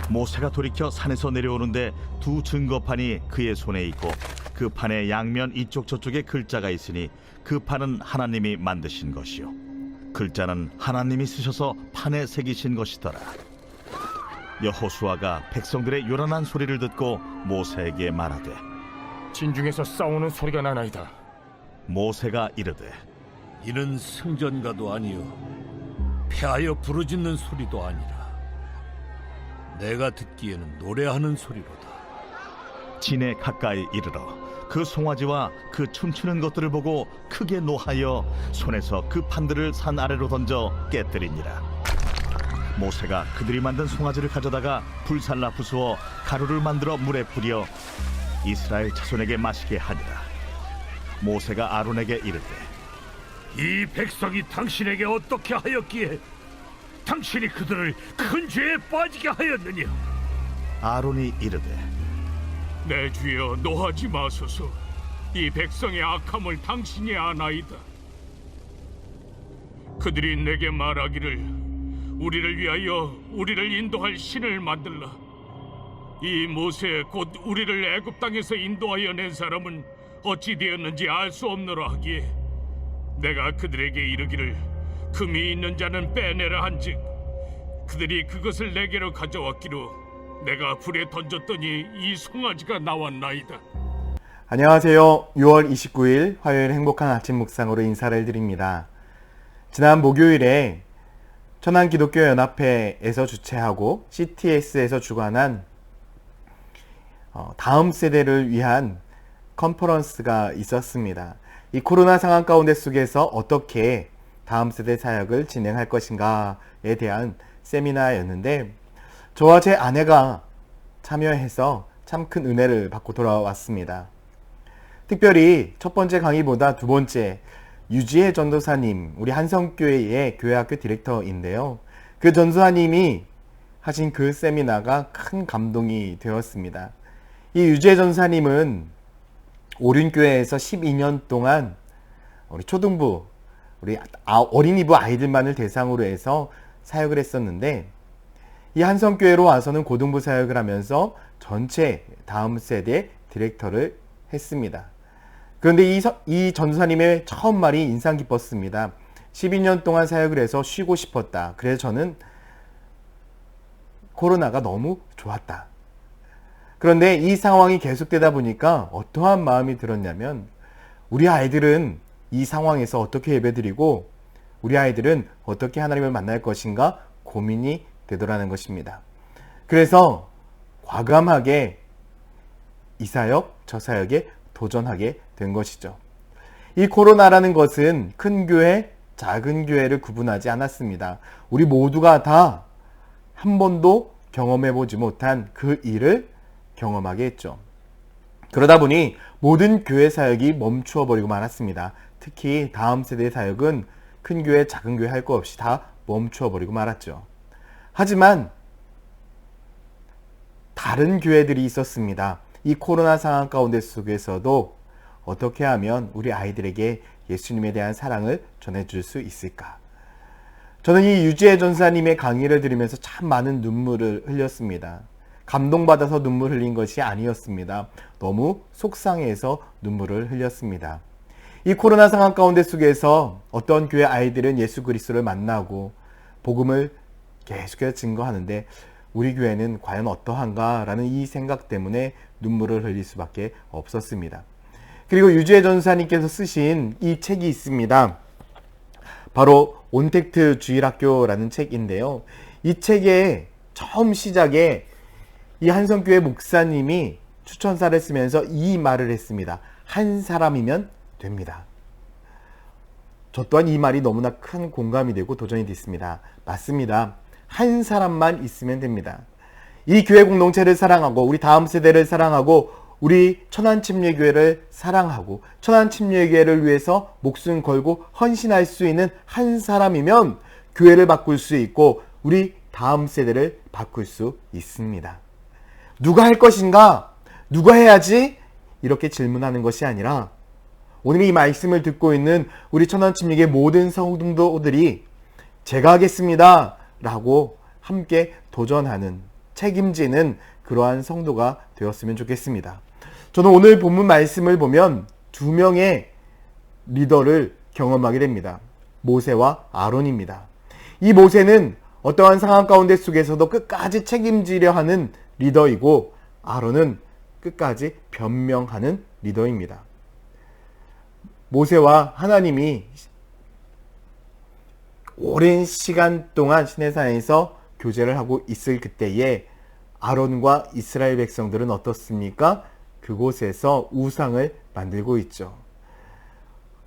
모세가 돌이켜 산에서 내려오는데 두 증거판이 그의 손에 있고 그 판의 양면 이쪽 저쪽에 글자가 있으니 그 판은 하나님이 만드신 것이요 글자는 하나님이 쓰셔서 판에 새기신 것이더라. 여호수아가 백성들의 요란한 소리를 듣고 모세에게 말하되 진중에서 싸우는 소리가 나나이다. 모세가 이르되 이는 승전가도 아니요 패하여 부르짖는 소리도 아니라 내가 듣기에는 노래하는 소리로다. 진에 가까이 이르러 그 송아지와 그 춤추는 것들을 보고 크게 노하여 손에서 그 판들을 산 아래로 던져 깨뜨리니라. 모세가 그들이 만든 송아지를 가져다가 불살라 부수어 가루를 만들어 물에 뿌려 이스라엘 자손에게 마시게 하니라. 모세가 아론에게 이르되 이 백성이 당신에게 어떻게 하였기에 당신이 그들을 큰 죄에 빠지게 하였느냐? 아론이 이르되 내 주여 노하지 마소서. 이 백성의 악함을 당신이 아나이다. 그들이 내게 말하기를 우리를 위하여 우리를 인도할 신을 만들라. 이 모세 곧 우리를 애굽 땅에서 인도하여 낸 사람은 어찌 되었는지 알 수 없노라 하기에 내가 그들에게 이르기를 금이 있는 자는 빼내라 한즉 그들이 그것을 내게로 가져왔기로 내가 불에 던졌더니 이 송아지가 나왔나이다. 안녕하세요. 6월 29일 화요일 행복한 아침 묵상으로 인사를 드립니다. 지난 목요일에 천안기독교연합회에서 주최하고 CTS에서 주관한 다음 세대를 위한 컨퍼런스가 있었습니다. 이 코로나 상황 가운데 속에서 어떻게 다음 세대 사역을 진행할 것인가에 대한 세미나였는데 저와 제 아내가 참여해서 참 큰 은혜를 받고 돌아왔습니다. 특별히 첫 번째 강의보다 두 번째 유지혜 전도사님, 우리 한성교회의 교회학교 디렉터인데요. 그 전도사님이 하신 그 세미나가 큰 감동이 되었습니다. 이 유지혜 전도사님은 오륜교회에서 12년 동안 우리 초등부, 우리 어린이부 아이들만을 대상으로 해서 사역을 했었는데 이 한성교회로 와서는 고등부 사역을 하면서 전체 다음 세대 디렉터를 했습니다. 그런데 이 전도사님의 처음 말이 인상 깊었습니다. 12년 동안 사역을 해서 쉬고 싶었다. 그래서 저는 코로나가 너무 좋았다. 그런데 이 상황이 계속되다 보니까 어떠한 마음이 들었냐면 우리 아이들은 이 상황에서 어떻게 예배드리고 우리 아이들은 어떻게 하나님을 만날 것인가 고민이 되더라는 것입니다. 그래서 과감하게 이 사역, 저 사역에 도전하게 된 것이죠. 이 코로나라는 것은 큰 교회, 작은 교회를 구분하지 않았습니다. 우리 모두가 다 한 번도 경험해보지 못한 그 일을 경험하게 했죠. 그러다 보니 모든 교회 사역이 멈추어 버리고 말았습니다. 특히 다음 세대 사역은 큰 교회, 작은 교회 할 것 없이 다 멈추어 버리고 말았죠. 하지만 다른 교회들이 있었습니다. 이 코로나 상황 가운데 속에서도 어떻게 하면 우리 아이들에게 예수님에 대한 사랑을 전해줄 수 있을까? 저는 이 유지혜 전사님의 강의를 들으면서 참 많은 눈물을 흘렸습니다. 감동받아서 눈물 흘린 것이 아니었습니다. 너무 속상해서 눈물을 흘렸습니다. 이 코로나 상황 가운데 속에서 어떤 교회 아이들은 예수 그리스도를 만나고 복음을 계속해서 증거하는데 우리 교회는 과연 어떠한가라는 이 생각 때문에 눈물을 흘릴 수밖에 없었습니다. 그리고 유지혜 전사님께서 쓰신 이 책이 있습니다. 바로 온택트 주일학교라는 책인데요. 이 책의 처음 시작에 이 한성교회 목사님이 추천사를 쓰면서 이 말을 했습니다. 한 사람이면 됩니다. 저 또한 이 말이 너무나 큰 공감이 되고 도전이 됐습니다. 맞습니다. 한 사람만 있으면 됩니다. 이 교회 공동체를 사랑하고 우리 다음 세대를 사랑하고 우리 천안침례교회를 사랑하고 천안침례교회를 위해서 목숨 걸고 헌신할 수 있는 한 사람이면 교회를 바꿀 수 있고 우리 다음 세대를 바꿀 수 있습니다. 누가 할 것인가? 누가 해야지? 이렇게 질문하는 것이 아니라 오늘 이 말씀을 듣고 있는 우리 천안침례교회 모든 성도들이 제가 하겠습니다 라고 함께 도전하는 책임지는 그러한 성도가 되었으면 좋겠습니다. 저는 오늘 본문 말씀을 보면 두 명의 리더를 경험하게 됩니다. 모세와 아론입니다. 이 모세는 어떠한 상황 가운데 속에서도 끝까지 책임지려 하는 리더이고, 아론은 끝까지 변명하는 리더입니다. 모세와 하나님이 오랜 시간 동안 시내산에서 교제를 하고 있을 그때에 아론과 이스라엘 백성들은 어떻습니까? 그곳에서 우상을 만들고 있죠.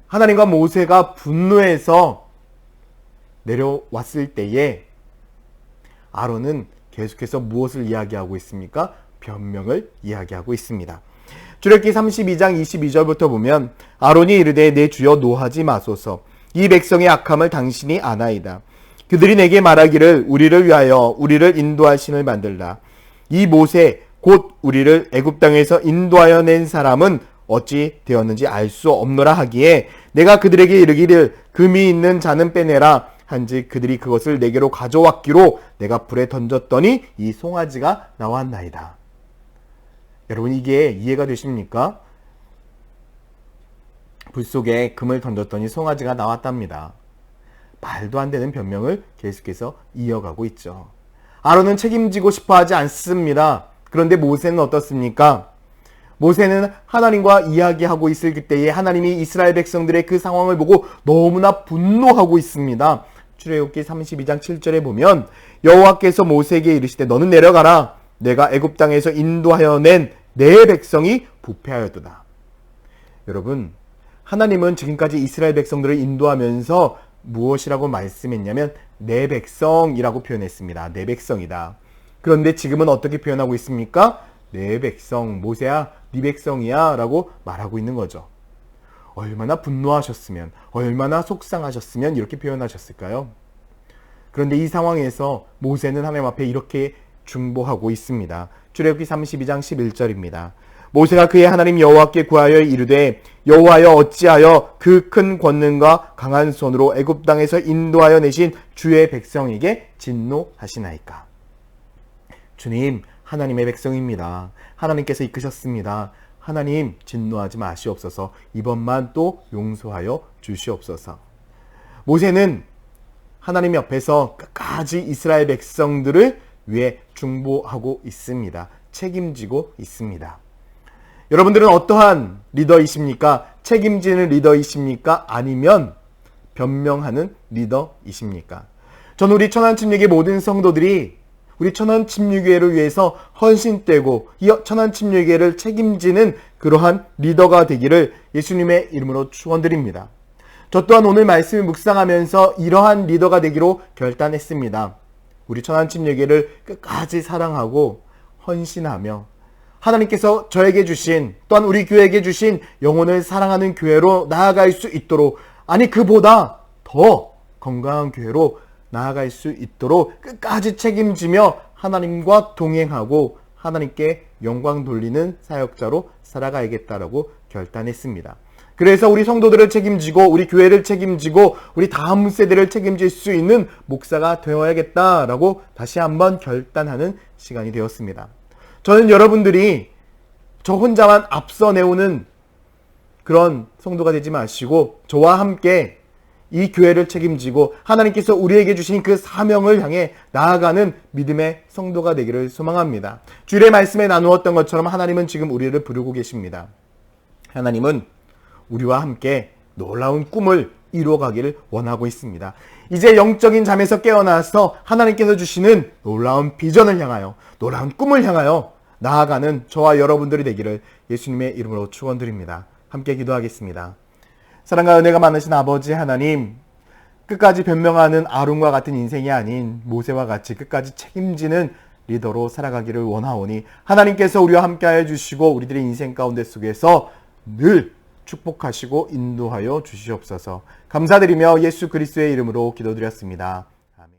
하나님과 모세가 분노해서 내려왔을 때에 아론은 계속해서 무엇을 이야기하고 있습니까? 변명을 이야기하고 있습니다. 출애굽기 32장 22절부터 보면 아론이 이르되 내 주여 노하지 마소서. 이 백성의 악함을 당신이 아나이다. 그들이 내게 말하기를 우리를 위하여 우리를 인도할 신을 만들라. 이 모세 곧 우리를 애굽 땅에서 인도하여 낸 사람은 어찌 되었는지 알 수 없노라 하기에 내가 그들에게 이르기를 금이 있는 자는 빼내라 한즉 그들이 그것을 내게로 가져왔기로 내가 불에 던졌더니 이 송아지가 나왔나이다. 여러분, 이게 이해가 되십니까? 불 속에 금을 던졌더니 송아지가 나왔답니다. 말도 안 되는 변명을 계속해서 이어가고 있죠. 아론은 책임지고 싶어 하지 않습니다. 그런데 모세는 어떻습니까? 모세는 하나님과 이야기하고 있을 그때에 하나님이 이스라엘 백성들의 그 상황을 보고 너무나 분노하고 있습니다. 출애굽기 32장 7절에 보면 여호와께서 모세에게 이르시되 너는 내려가라. 내가 애굽 땅에서 인도하여 낸 내 백성이 부패하였도다. 여러분, 하나님은 지금까지 이스라엘 백성들을 인도하면서 무엇이라고 말씀했냐면 내 백성이라고 표현했습니다. 내 백성이다. 그런데 지금은 어떻게 표현하고 있습니까? 내 백성, 모세야 네 백성이야 라고 말하고 있는 거죠. 얼마나 분노하셨으면, 얼마나 속상하셨으면 이렇게 표현하셨을까요? 그런데 이 상황에서 모세는 하나님 앞에 이렇게 중보하고 있습니다. 출애굽기 32장 11절입니다. 모세가 그의 하나님 여호와께 구하여 이르되 여호와여 어찌하여 그 큰 권능과 강한 손으로 애굽 땅에서 인도하여 내신 주의 백성에게 진노하시나이까. 주님, 하나님의 백성입니다. 하나님께서 이끄셨습니다. 하나님 진노하지 마시옵소서. 이번만 또 용서하여 주시옵소서. 모세는 하나님 옆에서 끝까지 이스라엘 백성들을 위해 중보하고 있습니다. 책임지고 있습니다. 여러분들은 어떠한 리더이십니까? 책임지는 리더이십니까? 아니면 변명하는 리더이십니까? 저는 우리 천안침례교회 모든 성도들이 우리 천안침례교회를 위해서 헌신되고 이 천안침례교회를 책임지는 그러한 리더가 되기를 예수님의 이름으로 축원드립니다. 저 또한 오늘 말씀을 묵상하면서 이러한 리더가 되기로 결단했습니다. 우리 천안침례교회를 끝까지 사랑하고 헌신하며 하나님께서 저에게 주신 또한 우리 교회에게 주신 영혼을 사랑하는 교회로 나아갈 수 있도록, 아니 그보다 더 건강한 교회로 나아갈 수 있도록 끝까지 책임지며 하나님과 동행하고 하나님께 영광 돌리는 사역자로 살아가야겠다라고 결단했습니다. 그래서 우리 성도들을 책임지고 우리 교회를 책임지고 우리 다음 세대를 책임질 수 있는 목사가 되어야겠다라고 다시 한번 결단하는 시간이 되었습니다. 저는 여러분들이 저 혼자만 앞서 내오는 그런 성도가 되지 마시고 저와 함께 이 교회를 책임지고 하나님께서 우리에게 주신 그 사명을 향해 나아가는 믿음의 성도가 되기를 소망합니다. 주일의 말씀에 나누었던 것처럼 하나님은 지금 우리를 부르고 계십니다. 하나님은 우리와 함께 놀라운 꿈을 이루어가기를 원하고 있습니다. 이제 영적인 잠에서 깨어나서 하나님께서 주시는 놀라운 비전을 향하여, 놀라운 꿈을 향하여 나아가는 저와 여러분들이 되기를 예수님의 이름으로 축원드립니다. 함께 기도하겠습니다. 사랑과 은혜가 많으신 아버지 하나님, 끝까지 변명하는 아론과 같은 인생이 아닌 모세와 같이 끝까지 책임지는 리더로 살아가기를 원하오니 하나님께서 우리와 함께하여 주시고 우리들의 인생 가운데 속에서 늘 축복하시고 인도하여 주시옵소서. 감사드리며 예수 그리스도의 이름으로 기도드렸습니다. 아멘.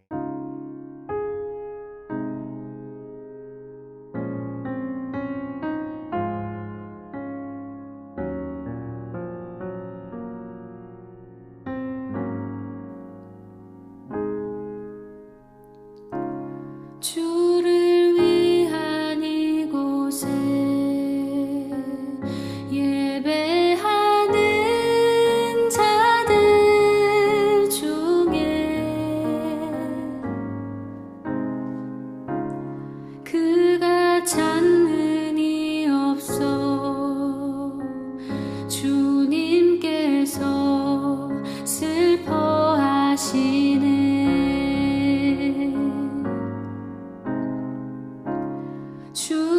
주를 위해 주